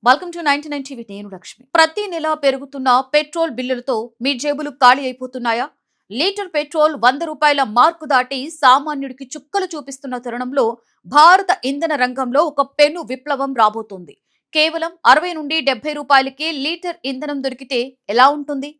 Welcome to 99 TV. నేను లక్ష్మి. ప్రతి నెల పెరుగుతున్న పెట్రోల్ బిల్లులతో మీ జేబులు ఖాళీ అయిపోతున్నాయా? లీటర్ పెట్రోల్ 100 రూపాయల మార్కు దాటి సామాన్యుడికి చుక్కలు చూపిస్తున్న తరుణంలో భారత ఇంధన రంగంలో ఒక పెను విప్లవం రాబోతోంది. కేవలం 60 నుండి 70 రూపాయలకే లీటర్ ఇంధనం దొరికితే ఎలా ఉంటుంది?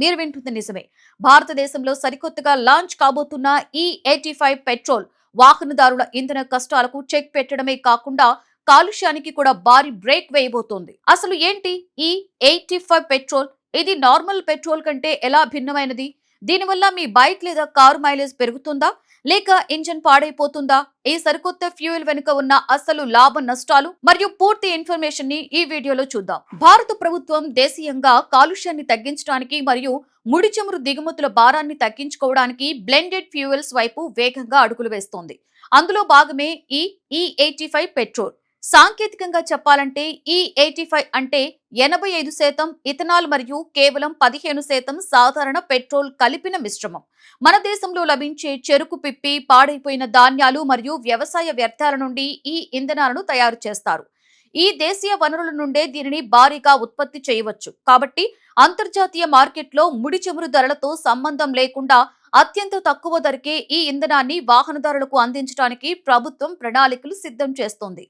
మీరు వింటుంది నిజమే. భారతదేశంలో సరికొత్తగా లాంచ్ కాబోతున్న E85 పెట్రోల్ వాహనదారుల ఇంధన కష్టాలకు చెక్ పెట్టడమే కాకుండా కాలుష్యానికి కూడా భారీ బ్రేక్ వేయబోతోంది. అసలు ఏంటి ఈ 85 పెట్రోల్? ఇది నార్మల్ పెట్రోల్ కంటే ఎలా భిన్నమైనది? దీనివల్ల మీ బైక్ లేదా కారు మైలేజ్ పెరుగుతుందా లేక ఇంజిన్ పాడైపోతుందా? ఈ సరికొత్త ఫ్యూయల్ వెనుక ఉన్న అసలు లాభ నష్టాలు మరియు పూర్తి ఇన్ఫర్మేషన్ ని ఈ వీడియోలో చూద్దాం. భారత ప్రభుత్వం దేశీయంగా కాలుష్యాన్ని తగ్గించడానికి మరియు ముడి చమురు దిగుమతుల భారాన్ని తగ్గించుకోవడానికి బ్లెండెడ్ ఫ్యూయల్స్ వైపు వేగంగా అడుగులు వేస్తోంది. అందులో భాగమే ఈ E85 పెట్రోల్. సాంకేతికంగా చెప్పాలంటే E85 అంటే 85% ఇథనాల్ మరియు కేవలం 15% సాధారణ పెట్రోల్ కలిపిన మిశ్రమం. మన దేశంలో లభించే చెరుకు పిప్పి, పాడైపోయిన ధాన్యాలు మరియు వ్యవసాయ వ్యర్థాల నుండి ఈ ఇంధనాలను తయారు చేస్తారు. ఈ దేశీయ వనరుల నుండే దీనిని భారీగా ఉత్పత్తి చేయవచ్చు. కాబట్టి అంతర్జాతీయ మార్కెట్లో ముడి చమురు ధరలతో సంబంధం లేకుండా అత్యంత తక్కువ ధరకే ఈ ఇంధనాన్ని వాహనదారులకు అందించడానికి ప్రభుత్వం ప్రణాళికలు సిద్ధం చేస్తోంది.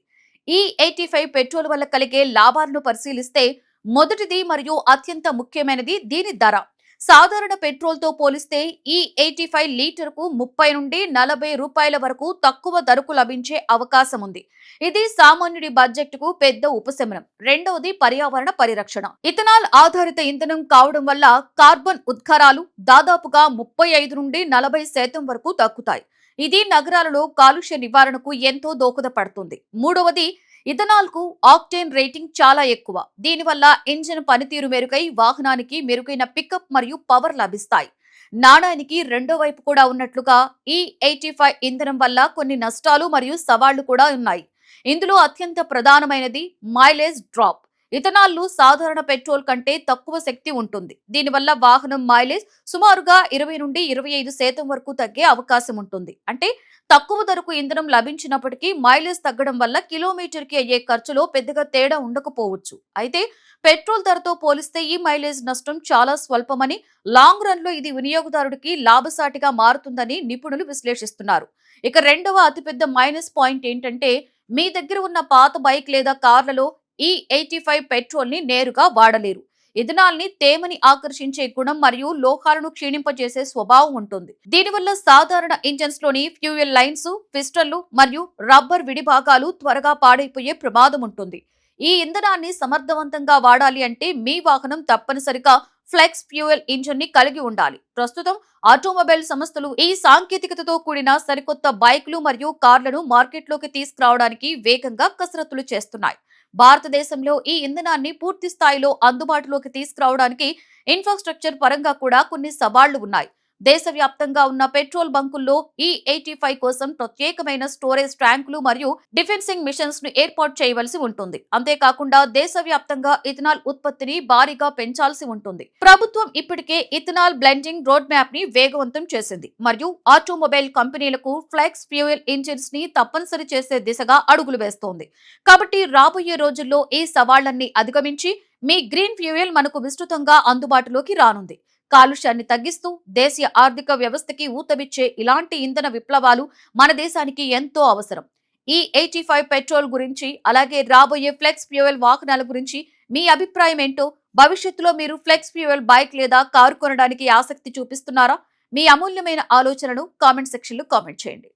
E85 పెట్రోల్ వల్ల కలిగే లాభాలను పరిశీలిస్తే మొదటిది మరియు అత్యంత ముఖ్యమైనది దీని ధర. సాధారణ పెట్రోల్ తో పోలిస్తే E85 లీటర్కు 30 నుండి 40 రూపాయల వరకు తక్కువ ధరకు లభించే అవకాశం ఉంది. ఇది సామాన్యుడి బడ్జెట్ కు పెద్ద ఉపశమనం. రెండవది పర్యావరణ పరిరక్షణ. ఇథనాల్ ఆధారిత ఇంధనం కావడం వల్ల కార్బన్ ఉద్గారాలు దాదాపుగా 35 నుండి 40% వరకు తగ్గుతాయి. ఇది నగరాలలో కాలుష్య నివారణకు ఎంతో దోహదపడుతుంది. మూడవది, ఇథనాల్ కు ఆక్టేన్ రేటింగ్ చాలా ఎక్కువ. దీనివల్ల ఇంజిన్ పనితీరు మెరుగై వాహనానికి మెరుగైన పికప్ మరియు పవర్ లభిస్తాయి. నాణానికి రెండో వైపు కూడా ఉన్నట్లుగా E85 ఇంధనం వల్ల కొన్ని నష్టాలు మరియు సవాళ్లు కూడా ఉన్నాయి. ఇందులో అత్యంత ప్రధానమైనది మైలేజ్ డ్రాప్. ఇథనాల్ సాధారణ పెట్రోల్ కంటే తక్కువ శక్తి ఉంటుంది. దీనివల్ల వాహనం మైలేజ్ సుమారుగా 20 నుండి 25% వరకు తగ్గే అవకాశం ఉంటుంది. అంటే తక్కువ ధరకు ఇంధనం లభించినప్పటికీ మైలేజ్ తగ్గడం వల్ల కిలోమీటర్ కి అయ్యే ఖర్చులో పెద్దగా తేడా ఉండకపోవచ్చు. అయితే పెట్రోల్ ధరతో పోలిస్తే ఈ మైలేజ్ నష్టం చాలా స్వల్పమని, లాంగ్ రన్ లో ఇది వినియోగదారుడికి లాభసాటిగా మారుతుందని నిపుణులు విశ్లేషిస్తున్నారు. ఇక రెండవ అతిపెద్ద మైనస్ పాయింట్ ఏంటంటే, మీ దగ్గర ఉన్న పాత బైక్ లేదా కార్లలో E85 పెట్రోల్ ని నేరుగా వాడలేరు. ఇథనాల్ ని తేమని ఆకర్షించే గుణం మరియు లోహాలను క్షీణింపజేసే స్వభావం ఉంటుంది. దీనివల్ల సాధారణ ఇంజన్స్ లోని ఫ్యూయల్ లైన్స్, పిస్టన్లు మరియు రబ్బర్ విడిభాగాలు త్వరగా పాడైపోయే ప్రమాదం ఉంటుంది. ఈ ఇంధనాన్ని సమర్థవంతంగా వాడాలి అంటే మీ వాహనం తప్పనిసరిగా ఫ్లెక్స్ ఫ్యూయల్ ఇంజిన్ ని కలిగి ఉండాలి. ప్రస్తుతం ఆటోమొబైల్ సంస్థలు ఈ సాంకేతికతతో కూడిన సరికొత్త బైక్లు మరియు కార్లను మార్కెట్లోకి తీసుకురావడానికి వేగంగా కసరత్తులు చేస్తున్నాయి. భారతదేశంలో ఈ ఇంధనాన్ని పూర్తి స్థాయిలో అందుబాటులోకి తీసుకురావడానికి ఇన్ఫ్రాస్ట్రక్చర్ పరంగా కూడా కొన్ని సవాళ్లు ఉన్నాయి. దేశవ్యాప్తంగా ఉన్న పెట్రోల్ బంకుల్లో E85 కోసం ప్రత్యేకమైన స్టోరేజ్ ట్యాంకులు మరియు డిఫెన్సింగ్ మిషన్స్ ను ఏర్పాటు చేయవలసి ఉంటుంది. అంతేకాకుండా దేశవ్యాప్తంగా ఇథనాల్ ఉత్పత్తిని భారీగా పెంచాల్సి ఉంటుంది. ప్రభుత్వం ఇప్పటికే ఇథనాల్ బ్లెండింగ్ రోడ్ మ్యాప్ ని వేగవంతం చేసింది మరియు ఆటోమొబైల్ కంపెనీలకు ఫ్లెక్స్ ఫ్యూయల్ ఇంజిన్స్ ని తప్పనిసరి చేసే దిశగా అడుగులు వేస్తోంది. కాబట్టి రాబోయే రోజుల్లో ఈ సవాళ్లన్నీ అధిగమించి మీ గ్రీన్ ఫ్యూయల్ మనకు విస్తృతంగా అందుబాటులోకి రానుంది. కాలుష్యాన్ని తగ్గిస్తూ దేశీయ ఆర్థిక వ్యవస్థకి ఊతమిచ్చే ఇలాంటి ఇంధన విప్లవాలు మన దేశానికి ఎంతో అవసరం. E85 పెట్రోల్ గురించి, అలాగే రాబోయే ఫ్లెక్స్ ఫ్యూయల్ వాహనాల గురించి మీ అభిప్రాయం ఏంటో, భవిష్యత్తులో మీరు ఫ్లెక్స్ ఫ్యూయల్ బైక్ లేదా కారు కొనడానికి ఆసక్తి చూపిస్తున్నారా? మీ అమూల్యమైన ఆలోచనను కామెంట్ సెక్షన్ లో కామెంట్ చేయండి.